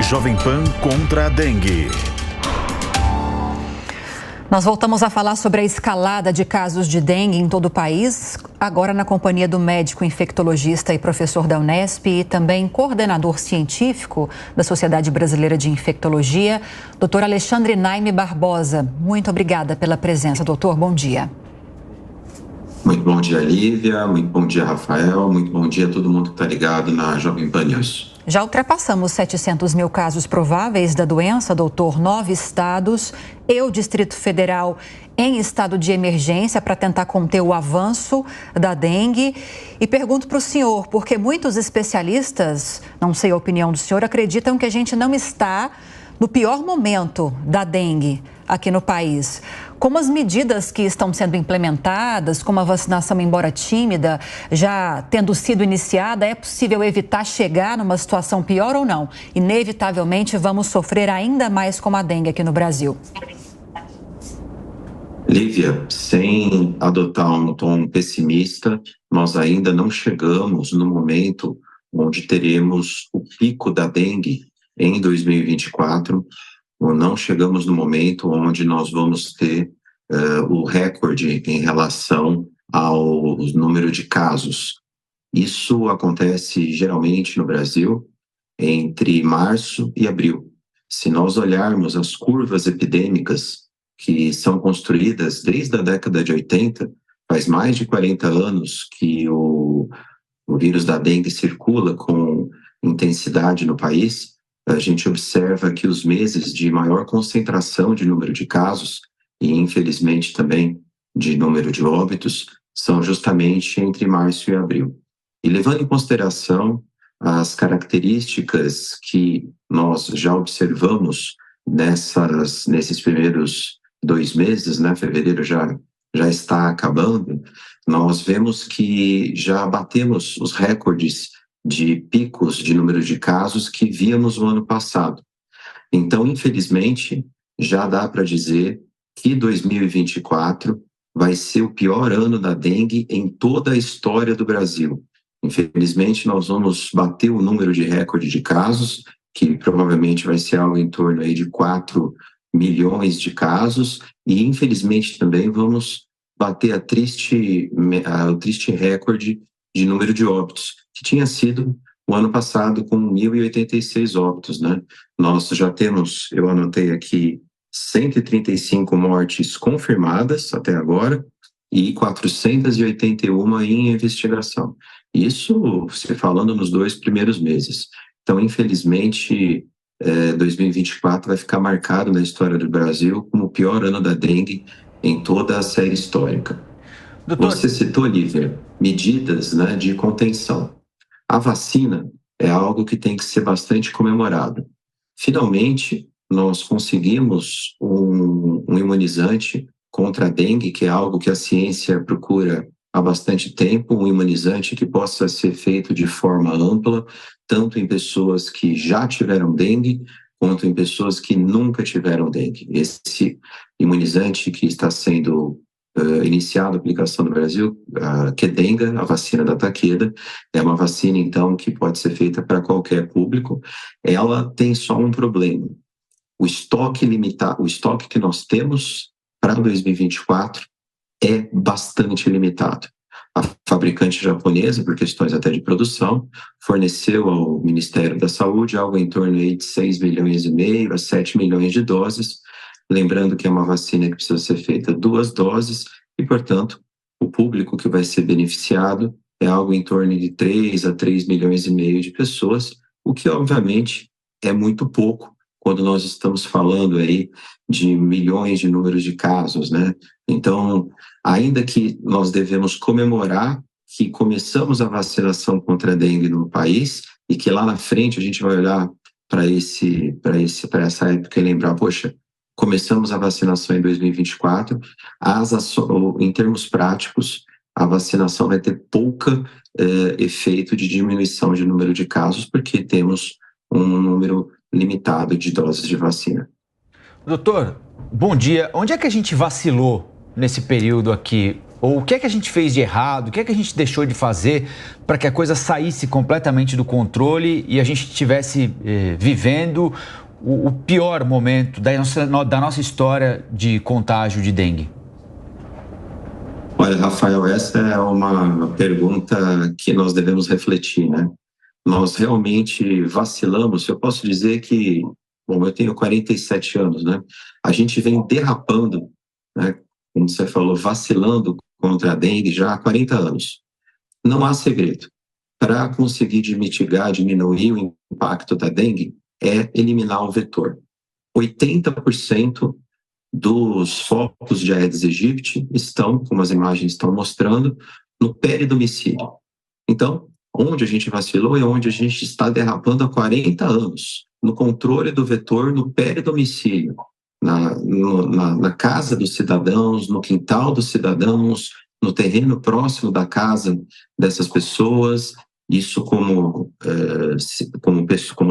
Jovem Pan contra a dengue. Nós voltamos a falar sobre a escalada de casos de dengue em todo o país, agora na companhia do médico infectologista e professor da Unesp e também coordenador científico da Sociedade Brasileira de Infectologia, Dr. Alexandre Naime Barbosa. Muito obrigada pela presença, doutor. Bom dia. Muito bom dia, Lívia. Muito bom dia, Rafael. Muito bom dia a todo mundo que está ligado na Jovem Pan News. Já ultrapassamos 700 mil casos prováveis da doença, doutor. 9 estados e o Distrito Federal em estado de emergência para tentar conter o avanço da dengue. E pergunto para o senhor, porque muitos especialistas, não sei a opinião do senhor, acreditam que a gente não está no pior momento da dengue aqui no país. Como as medidas que estão sendo implementadas, como a vacinação, embora tímida, já tendo sido iniciada, é possível evitar chegar numa situação pior ou não? Inevitavelmente vamos sofrer ainda mais com a dengue aqui no Brasil. Lívia, sem adotar um tom pessimista, nós ainda não chegamos no momento onde teremos o pico da dengue em 2024, ou não chegamos no momento onde nós vamos ter o recorde em relação ao número de casos. Isso acontece geralmente no Brasil entre março e abril. Se nós olharmos as curvas epidêmicas que são construídas desde a década de 80, faz mais de 40 anos que o vírus da dengue circula com intensidade no país, a gente observa que os meses de maior concentração de número de casos e, infelizmente, também de número de óbitos são justamente entre março e abril. E levando em consideração as características que nós já observamos nesses primeiros 2 meses, né? Fevereiro já está acabando, nós vemos que já batemos os recordes de picos de número de casos que víamos no ano passado. Então, infelizmente, já dá para dizer que 2024 vai ser o pior ano da dengue em toda a história do Brasil. Infelizmente, nós vamos bater o número de recorde de casos, que provavelmente vai ser algo em torno aí de 4 milhões de casos, e infelizmente também vamos bater o triste recorde de número de óbitos, que tinha sido o ano passado com 1.086 óbitos, né? Nós já temos, eu anotei aqui, 135 mortes confirmadas até agora e 481 em investigação. Isso se falando nos 2 primeiros meses. Então, infelizmente, 2024 vai ficar marcado na história do Brasil como o pior ano da dengue em toda a série histórica. Doutor... Você citou, Lívia, medidas, né, de contenção. A vacina é algo que tem que ser bastante comemorado. Finalmente, nós conseguimos um imunizante contra a dengue, que é algo que a ciência procura há bastante tempo, um imunizante que possa ser feito de forma ampla, tanto em pessoas que já tiveram dengue, quanto em pessoas que nunca tiveram dengue. Esse imunizante que está sendo iniciado a aplicação no Brasil, a Qdenga, a vacina da Takeda, é uma vacina, então, que pode ser feita para qualquer público. Ela tem só um problema. O estoque que nós temos para 2024 é bastante limitado. A fabricante japonesa, por questões até de produção, forneceu ao Ministério da Saúde algo em torno aí de 6,5 milhões a 7 milhões de doses, lembrando que é uma vacina que precisa ser feita 2 doses e, portanto, o público que vai ser beneficiado é algo em torno de 3 a 3,5 milhões de pessoas, o que, obviamente, é muito pouco quando nós estamos falando aí de milhões de números de casos, né? Então, ainda que nós devemos comemorar que começamos a vacinação contra a dengue no país e que lá na frente a gente vai olhar para essa época e lembrar, poxa, começamos a vacinação em 2024, em termos práticos, a vacinação vai ter pouco efeito de diminuição de número de casos, porque temos um número limitado de doses de vacina. Doutor, bom dia. Onde é que a gente vacilou nesse período aqui? Ou o que é que a gente fez de errado? O que é que a gente deixou de fazer para que a coisa saísse completamente do controle e a gente estivesse vivendo o pior momento da nossa história de contágio de dengue? Olha, Rafael, essa é uma pergunta que nós devemos refletir, né? Nós realmente vacilamos. Eu posso dizer que, bom, eu tenho 47 anos, né? A gente vem derrapando, né? Como você falou, vacilando contra a dengue já há 40 anos. Não há segredo. Para conseguir mitigar, diminuir o impacto da dengue, é eliminar o vetor. 80% dos focos de Aedes aegypti estão, como as imagens estão mostrando, no peridomicílio. Então, onde a gente vacilou é onde a gente está derrapando há 40 anos, no controle do vetor no peridomicílio, na casa dos cidadãos, no quintal dos cidadãos, no terreno próximo da casa dessas pessoas, isso como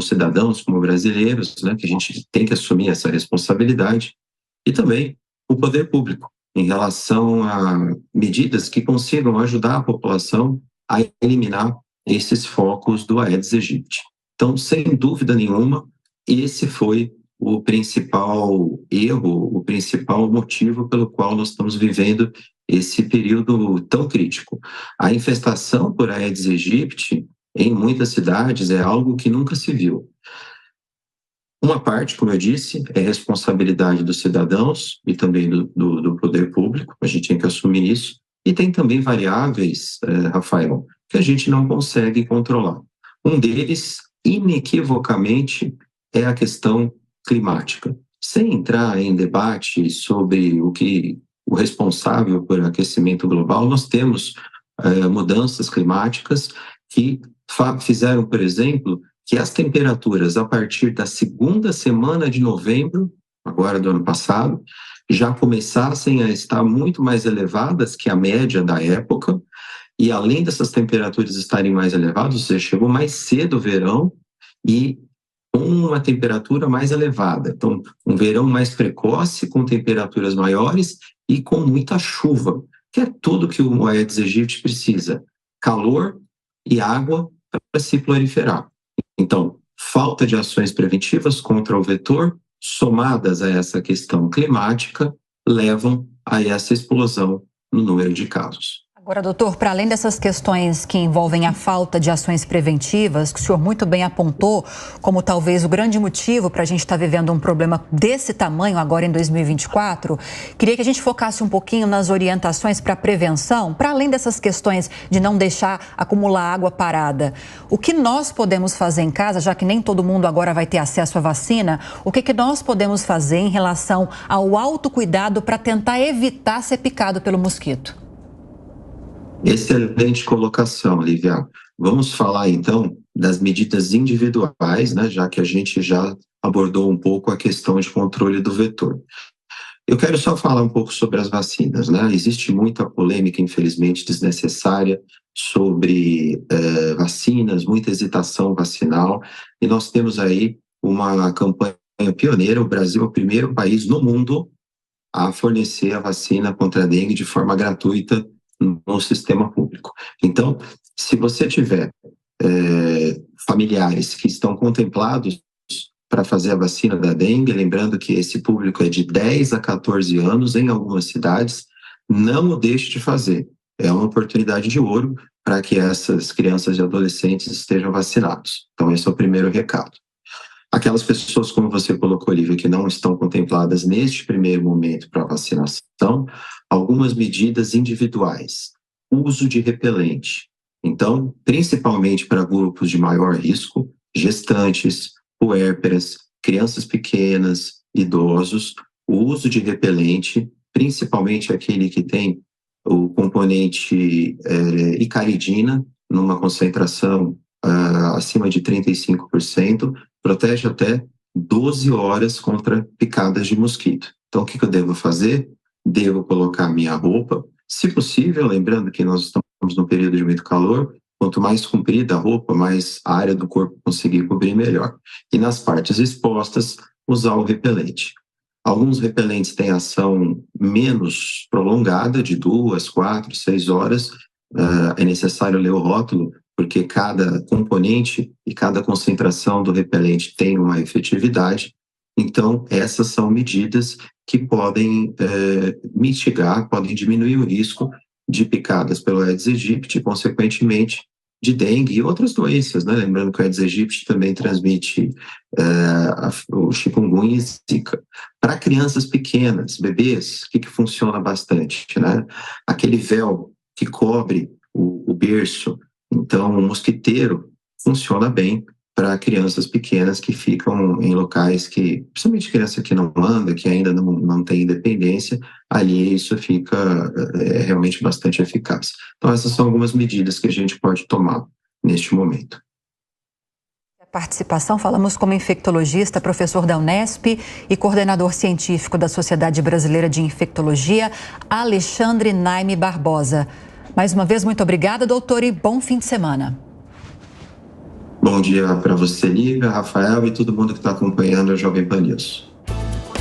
cidadãos, como brasileiros, né, que a gente tem que assumir essa responsabilidade, e também o poder público, em relação a medidas que consigam ajudar a população a eliminar esses focos do Aedes aegypti. Então, sem dúvida nenhuma, esse foi o principal erro, o principal motivo pelo qual nós estamos vivendo esse período tão crítico. A infestação por Aedes aegypti em muitas cidades é algo que nunca se viu. Uma parte, como eu disse, é responsabilidade dos cidadãos e também do poder público, a gente tem que assumir isso, e tem também variáveis, Rafael, que a gente não consegue controlar. Um deles, inequivocamente, é a questão climática. Sem entrar em debate sobre o responsável por aquecimento global, nós temos mudanças climáticas que fizeram, por exemplo, que as temperaturas a partir da segunda semana de novembro, agora do ano passado, já começassem a estar muito mais elevadas que a média da época, e além dessas temperaturas estarem mais elevadas, ou seja, chegou mais cedo o verão e com uma temperatura mais elevada. Então, um verão mais precoce, com temperaturas maiores e com muita chuva, que é tudo que o Aedes aegypti precisa: calor e água para se proliferar. Então, falta de ações preventivas contra o vetor, somadas a essa questão climática, levam a essa explosão no número de casos. Agora, doutor, para além dessas questões que envolvem a falta de ações preventivas, que o senhor muito bem apontou como talvez o grande motivo para a gente estar vivendo um problema desse tamanho agora em 2024, queria que a gente focasse um pouquinho nas orientações para a prevenção, para além dessas questões de não deixar acumular água parada. O que nós podemos fazer em casa, já que nem todo mundo agora vai ter acesso à vacina, o que nós podemos fazer em relação ao autocuidado para tentar evitar ser picado pelo mosquito? Excelente colocação, Lívia. Vamos falar, então, das medidas individuais, né, já que a gente já abordou um pouco a questão de controle do vetor. Eu quero só falar um pouco sobre as vacinas, né? Existe muita polêmica, infelizmente, desnecessária sobre vacinas, muita hesitação vacinal, e nós temos aí uma campanha pioneira. O Brasil é o primeiro país no mundo a fornecer a vacina contra a dengue de forma gratuita no sistema público. Então, se você tiver familiares que estão contemplados para fazer a vacina da dengue, lembrando que esse público é de 10 a 14 anos em algumas cidades, não o deixe de fazer. É uma oportunidade de ouro para que essas crianças e adolescentes estejam vacinados. Então, esse é o primeiro recado. Aquelas pessoas, como você colocou, Olivia, que não estão contempladas neste primeiro momento para vacinação, algumas medidas individuais. Uso de repelente. Então, principalmente para grupos de maior risco, gestantes, puérperas, crianças pequenas, idosos, o uso de repelente, principalmente aquele que tem o componente icaridina, numa concentração acima de 35%, protege até 12 horas contra picadas de mosquito. Então, o que eu devo fazer? Devo colocar minha roupa, se possível, lembrando que nós estamos num período de muito calor, quanto mais comprida a roupa, mais a área do corpo conseguir cobrir melhor. E nas partes expostas, usar o repelente. Alguns repelentes têm ação menos prolongada, de 2, 4, 6 horas. É necessário ler o rótulo, porque cada componente e cada concentração do repelente tem uma efetividade. Então, essas são medidas que podem mitigar, podem diminuir o risco de picadas pelo Aedes aegypti e, consequentemente, de dengue e outras doenças, né? Lembrando que o Aedes aegypti também transmite o chikungunya e zika. Para crianças pequenas, bebês, o que funciona bastante, né? Aquele véu que cobre o berço, então o mosquiteiro funciona bem para crianças pequenas que ficam em locais que, principalmente criança que não anda, que ainda não tem independência, ali isso fica realmente bastante eficaz. Então essas são algumas medidas que a gente pode tomar neste momento. Participação, falamos como infectologista, professor da Unesp e coordenador científico da Sociedade Brasileira de Infectologia, Alexandre Naime Barbosa. Mais uma vez, muito obrigada, doutor, e bom fim de semana. Bom dia para você, Lívia, Rafael e todo mundo que está acompanhando a Jovem Pan News.